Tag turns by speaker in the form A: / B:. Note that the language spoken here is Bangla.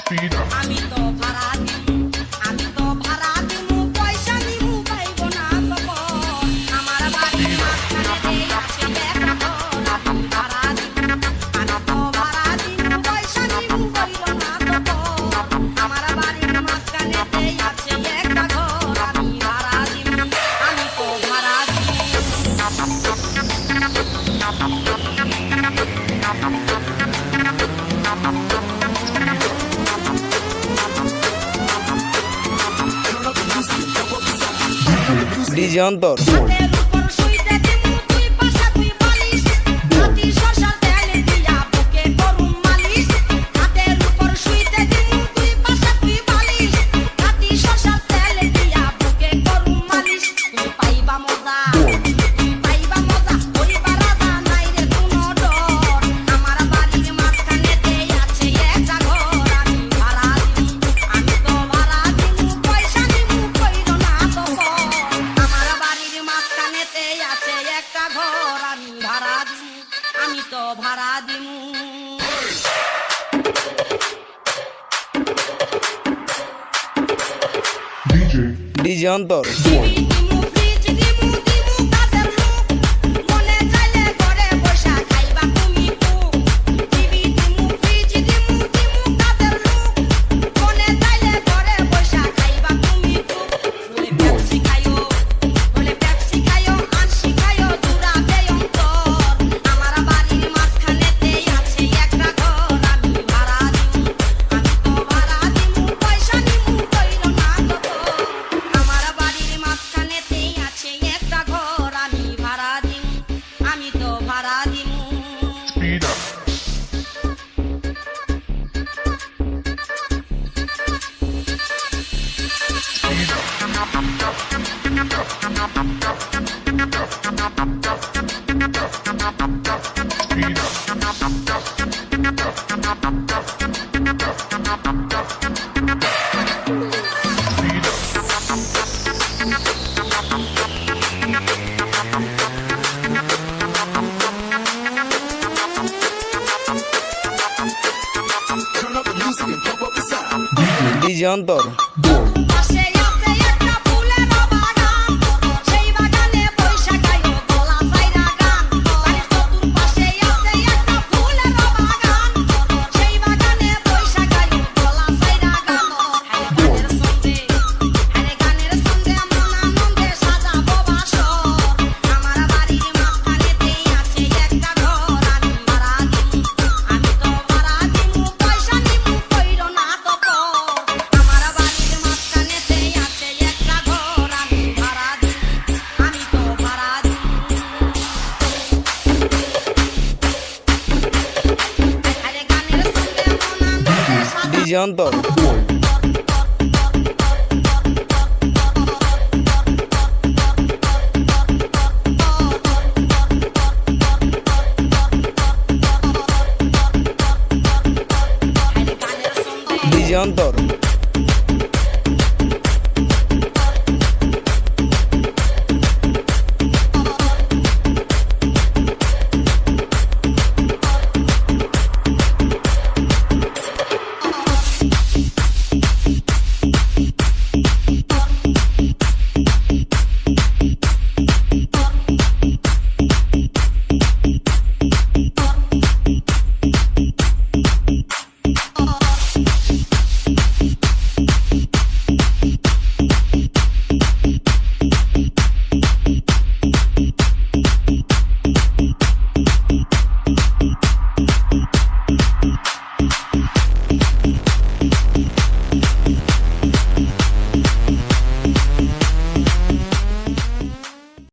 A: আমি তো ভাড়া দিমু, আমি তো ভাড়া দিমু, পয়সা নিমু পাইব না খবর। আমার বাড়ির মাঝখানে আছে একটা ঘর, আমি ভাড়া দিমু, আমি তো ভাড়া দিমু, পয়সা নিমু পাইব না খবর। আমার বাড়ির মাঝখানে আছে একটা ঘর, আমি ভাড়া দিমু, আমি তো ভাড়া
B: ডিজে অন্তর।
A: হাতের উপর শুইতে দিমু তুই পাশা তুই বালিশ, রাতি শশা তেল দিয়া বুকে করুম মালিশ। হাতের উপর শুইতে দিমু তুই পাশা তুই বালিশ, রাতি শশা তেল দিয়া বুকে করুম মালিশ। তুই পাইবা মজা, তুই পাইবা মজা, হইবা রাজা নাই রে কোনো ডর। আমার বাড়ির মাঝখানেতে আছে একটা ঘর, আমি ভাড়া দিমু, আমি তো ভাড়া দিমু, পয়সা নিমু কইরো না খবর। আমার বাড়ির মাঝখানেতে আছে একটা ঘর, আমি ভাড়া দিমু, আমি তো ভাড়া দিমু।
B: ডিজে অন্তর।
A: টিভি দিমু, ফ্রিজ দিমু, দিমু কাঠের মুখ, মনে চাইলে ঘরে বসা খাইবা তুমি পুক। টিভি দিমু, ফ্রিজ দিমু, দিমু কাঠের মুখ, মনে চাইলে ঘরে বসা খাইবা তুমি পুক। হলে পেপসি খাইও, হলে পেপসি খাইও, আনসি খাইও, দূরাবে অন্তর। আমার বাড়ির মাঝখানেতে আছে একটা ঘর, আমি ভাড়া দিমু, আমি তো ভাড়া দিমু, পয়সা নিমু কইরো না খবর। আমার বাড়ির মাঝখানেতে আছে একটা ঘর, আমি ভাড়া দিমু, আমি তো ভাড়া দিমু।
B: ডিজে অন্তর।
A: পাশে আছে একটা ফুলের বাগান, সেই বাগানে বৈশা গাইও গলা সাইরা গান। বাড়ির চতুর্পাশে আছে একটা ফুলের বাগান, সেই বাগানে বৈশা গাইও গলা সাইরা গান। আরে গানের সঙ্গে মন আনন্দে সাজাবো বাসর। আমার বাড়ির মাঝখানেতে আছে একটা ঘর, আমি ভাড়া দিমু, আমি তো ভাড়া দিমু, পয়সা নিমু কইরো না খবর। আমার বাড়ির মাঝখানেতে আছে একটা ঘর, আমি ভাড়া দিমু, আমি তো ভাড়া দিমু। আরে গানের সঙ্গে মন আনন্দে সাজাবো
B: ডিজে অন্তর।
A: আরে গানের সঙ্গে
B: ডিজে অন্তর।